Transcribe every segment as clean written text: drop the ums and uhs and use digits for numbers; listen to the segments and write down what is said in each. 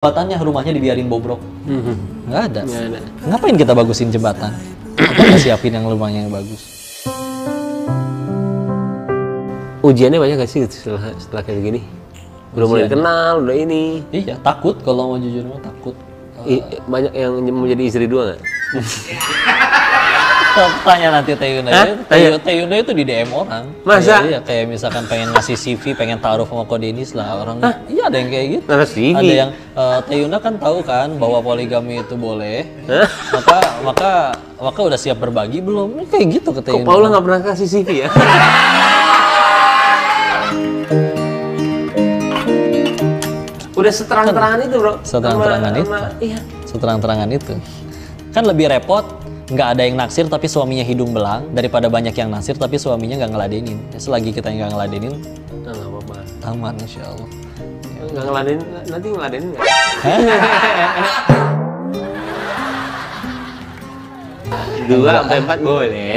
Jembatannya rumahnya dibiarin bobrok. Nggak ada. Nggak ada. Ngapain kita bagusin jembatan? Apa nggak siapin yang rumahnya yang bagus? Ujiannya banyak gak sih setelah kayak begini? Udah mulai kenal, udah ini. Iya, takut kalau mau jujur mah takut. Banyak yang mau jadi istri dua nggak? Tanya nanti Teyuna. Teyuna itu di DM orang. Masa? Iya, kayak misalkan pengen ngasih CV, pengen taruh sama Ko Denis lah orang. Iya ada yang kayak gitu. Nah, CV. Ada yang Teyuna kan tahu kan bahwa poligami itu boleh. Maka udah siap berbagi belum? Kayak gitu ke Teyuna. Kok Paula nggak pernah kasih CV ya? Udah seterang-terangan itu bro. Seterang-terangan itu. Iya. Seterang-terangan itu. Kan lebih repot nggak ada yang naksir tapi suaminya hidung belang daripada banyak yang naksir tapi suaminya nggak ngeladenin. Selagi kita nggak ngeladenin, nggak apa-apa. Aman insya Allah. Nggak ngeladenin, nanti ngeladenin nggak? Dua sampai 4 boleh.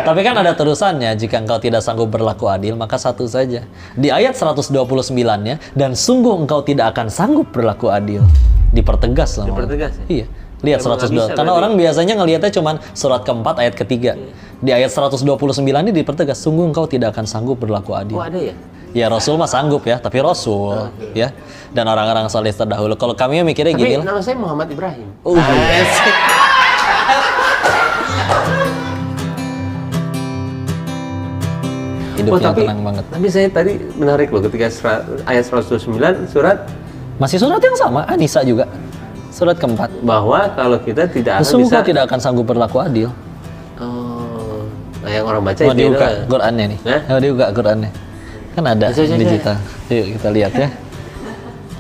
Tapi kan ada terusannya, jika engkau tidak sanggup berlaku adil, maka satu saja. Di ayat 129-nya, dan sungguh engkau tidak akan sanggup berlaku adil. Dipertegas lah. Dipertegas ya? Iya. Lihat 102. Karena orang biasanya ngelihatnya cuman surat keempat ayat ketiga. Di ayat 129 ini dipertegas, sungguh engkau tidak akan sanggup berlaku adil. Oh ada ya? Ya Rasul mah sanggup ya, tapi Rasul ya. Dan orang-orang saleh terdahulu. Kalau kami mikirnya gini lah. Tapi nama saya Muhammad Ibrahim. Hidupnya tenang banget. Tapi saya tadi menarik loh ketika ayat 129 surat. Masih surat yang sama, Anisa juga. Surat keempat. Bahwa kalau kita tidak akan sungguh bisa. Tidak akan sanggup berlaku adil. Oh, nah yang orang baca itu dibuka Qurannya nih. Mau dibuka Qurannya. Kan ada digital. Yuk kita lihat ya.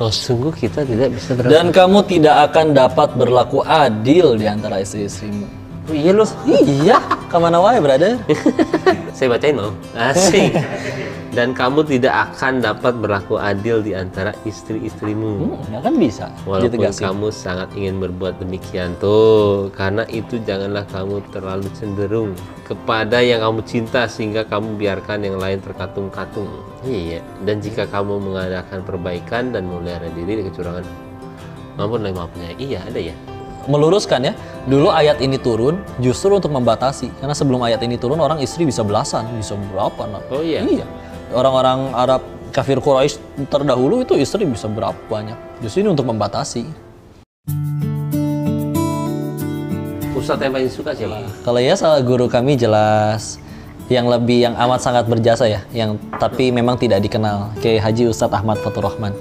Oh, sungguh kita tidak bisa berlaku. Dan kamu tidak akan dapat berlaku adil di antara istri-istrimu. Oh, iya loh. Iya. Kemana wae, brother? Saya bacain mau. Asik. Dan kamu tidak akan dapat berlaku adil di antara istri-istrimu. Ya kan bisa. Walaupun kamu sangat ingin berbuat demikian tuh. Karena itu janganlah kamu terlalu cenderung kepada yang kamu cinta sehingga kamu biarkan yang lain terkatung-katung. Iya. Dan jika kamu mengadakan perbaikan dan memelihara diri dari kecurangan, mampunlah maafnya. Iya, ada ya. Meluruskan ya, dulu ayat ini turun justru untuk membatasi. Karena sebelum ayat ini turun orang istri bisa belasan, bisa berapa. Nah. Oh iya? Iya. Orang-orang Arab kafir Quraisy terdahulu itu istri bisa berapa banyak. Justru ini untuk membatasi. Ustadz yang paling suka siapa? Kalau ya salah guru kami jelas yang amat sangat berjasa ya, yang tapi memang tidak dikenal, kayak Haji Ustadz Ahmad Fatur Rahman.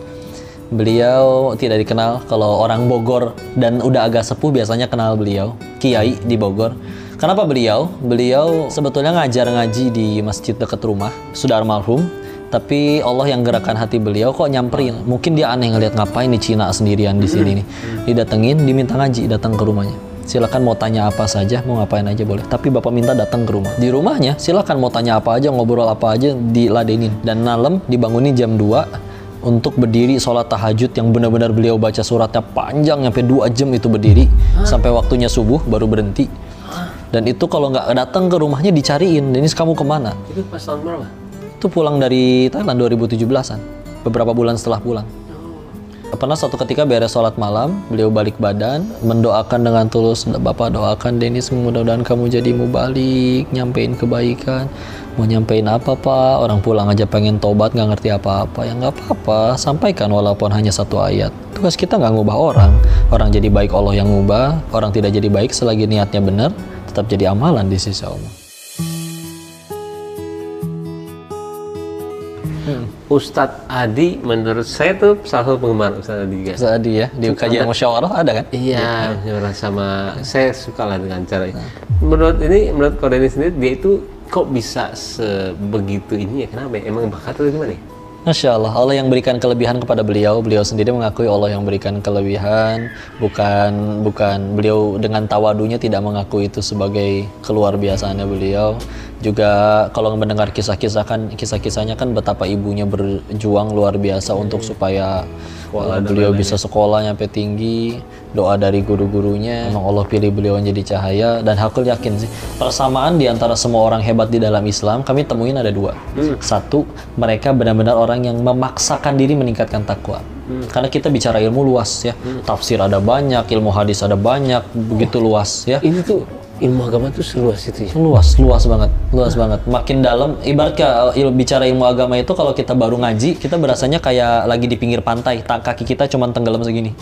Beliau tidak dikenal, kalau orang Bogor dan udah agak sepuh biasanya kenal beliau, kiai di Bogor. Kenapa beliau? Beliau sebetulnya ngaji di masjid dekat rumah, sudah almarhum. Tapi Allah yang gerakan hati beliau kok nyamperin. Mungkin dia aneh ngeliat ngapain nih Cina sendirian di sini nih. Didatengin, diminta ngaji, datang ke rumahnya. Silakan mau tanya apa saja, mau ngapain aja boleh. Tapi bapak minta datang ke rumah. Di rumahnya silakan mau tanya apa aja, ngobrol apa aja, diladenin. Dan malam dibangunin jam 2 untuk berdiri sholat tahajud yang benar-benar beliau baca suratnya panjang sampai 2 jam itu berdiri sampai waktunya subuh baru berhenti. Dan itu kalau nggak datang ke rumahnya dicariin, Denis kamu kemana? Itu pas tahun berapa? Itu pulang dari Thailand 2017-an, beberapa bulan setelah pulang. Pernah suatu ketika beres sholat malam, beliau balik badan, mendoakan dengan tulus, Bapak doakan Denis mudah-mudahan kamu jadi mubalik, nyampein kebaikan. Mau nyampein apa Pak? Orang pulang aja pengen tobat, nggak ngerti apa-apa. Ya nggak apa-apa, sampaikan walaupun hanya 1 ayat. Tugas kita nggak ngubah orang. Orang jadi baik Allah yang ngubah, orang tidak jadi baik selagi niatnya benar, tetap jadi amalan di sisi Allah. Ustadz Adi menurut saya tuh salah satu penggemar Ustadz Adi juga. Ustadz Adi ya, di kajian musyawarah ada kan? Iya, sama saya suka lah dengan cara ini. Menurut Ko Denis sendiri, dia itu kok bisa sebegitu ini ya? Kenapa ya? Emang bakat atau gimana ya? Masya Allah, Allah yang berikan kelebihan kepada beliau. Beliau sendiri mengakui Allah yang berikan kelebihan. Bukan beliau dengan tawadunya tidak mengakui itu sebagai keluar biasaannya beliau. Juga kalau mendengar kisah-kisahnya kan betapa ibunya berjuang luar biasa untuk supaya beliau bisa sekolah nyampe tinggi, doa dari guru-gurunya. Memang Allah pilih beliau jadi cahaya, dan aku yakin sih persamaan di antara semua orang hebat di dalam Islam kami temuin ada dua. Satu, mereka benar-benar orang yang memaksakan diri meningkatkan takwa. Karena kita bicara ilmu luas ya, tafsir ada banyak, ilmu hadis ada banyak, begitu luas ya. Ini tuh ilmu agama tuh seluas itu ya? Luas banget. Makin dalam, ibarat bicara ilmu agama itu kalau kita baru ngaji, kita berasanya kayak lagi di pinggir pantai, kaki kita cuma tenggelam segini.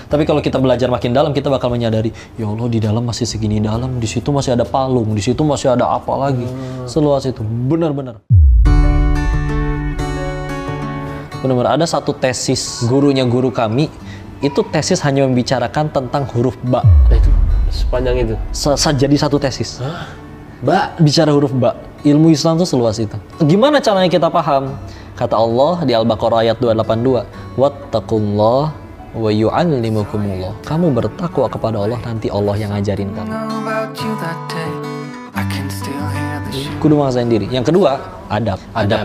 Tapi kalau kita belajar makin dalam, kita bakal menyadari, ya Allah di dalam masih segini dalam, di situ masih ada palung, di situ masih ada apa lagi. Seluas itu, benar-benar. Benar-benar ada satu tesis gurunya guru kami, itu tesis hanya membicarakan tentang huruf ba. Itu sepanjang itu? Jadi satu tesis. Hah? Ba? Bicara huruf ba. Ilmu Islam tuh seluas itu. Gimana caranya kita paham? Kata Allah di Al-Baqarah ayat 282, wattaqullah wa yu'allimukumullah. Kamu bertakwa kepada Allah, nanti Allah yang ngajarin kamu. Kudu maksain diri. Yang kedua, adab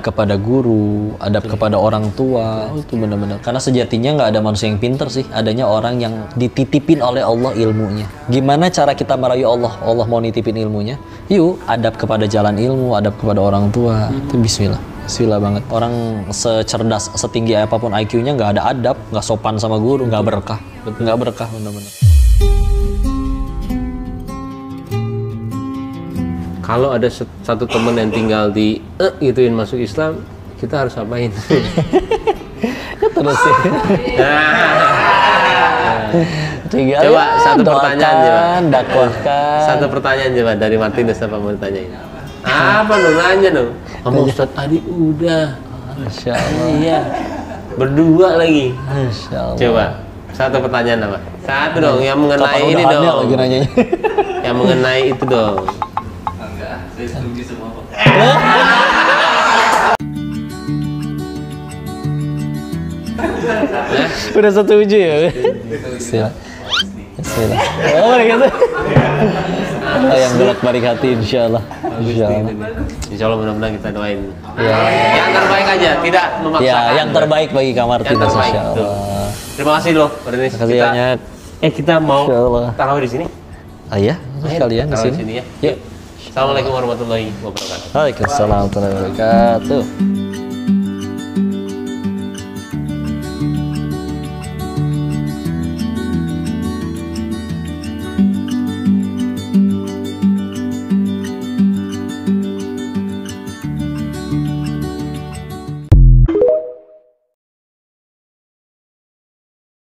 kepada guru, adab kepada orang tua. Itu benar-benar. Karena sejatinya nggak ada manusia yang pinter sih, adanya orang yang dititipin oleh Allah ilmunya. Gimana cara kita merayu Allah? Allah mau nitipin ilmunya. Yuk, adab kepada jalan ilmu, adab kepada orang tua. Itu bismillah banget. Orang secerdas, setinggi apapun IQ-nya nggak ada adab, nggak sopan sama guru, nggak berkah. Nggak berkah benar-benar. Kalau ada satu teman yang tinggal di gituin masuk Islam, kita harus apain? Terus sih. Coba satu pertanyaan coba. Dakwahkan. Satu pertanyaan coba dari Martinus, apa mau ditanyain? Apa lu nanya dong? Sama Ustadz Adi udah. Masya Allah. Iya. Berdua lagi. Masya Allah. Coba satu pertanyaan apa? Satu dong yang mengenai ini dong. Lagi nanyanya. Yang mengenai itu dong. Saya setuju semua kok. Udah setuju ya? Bismillah. Oh, gitu. Yang bolak-balik hati insyaallah. Insyaallah mudah-mudahan kita doain. Ya. Yang terbaik aja, tidak memaksakan. Ya, yang terbaik bagi Kak Martinus insyaallah. Terima kasih loh, Martinus. Terima kasih banyak. Kita mau Insyaallah. tarawih di sini. Ah iya, sekalian di sini. Ya. Yuk. Assalamualaikum warahmatullahi wabarakatuh. Waalaikumsalam warahmatullahi wabarakatuh.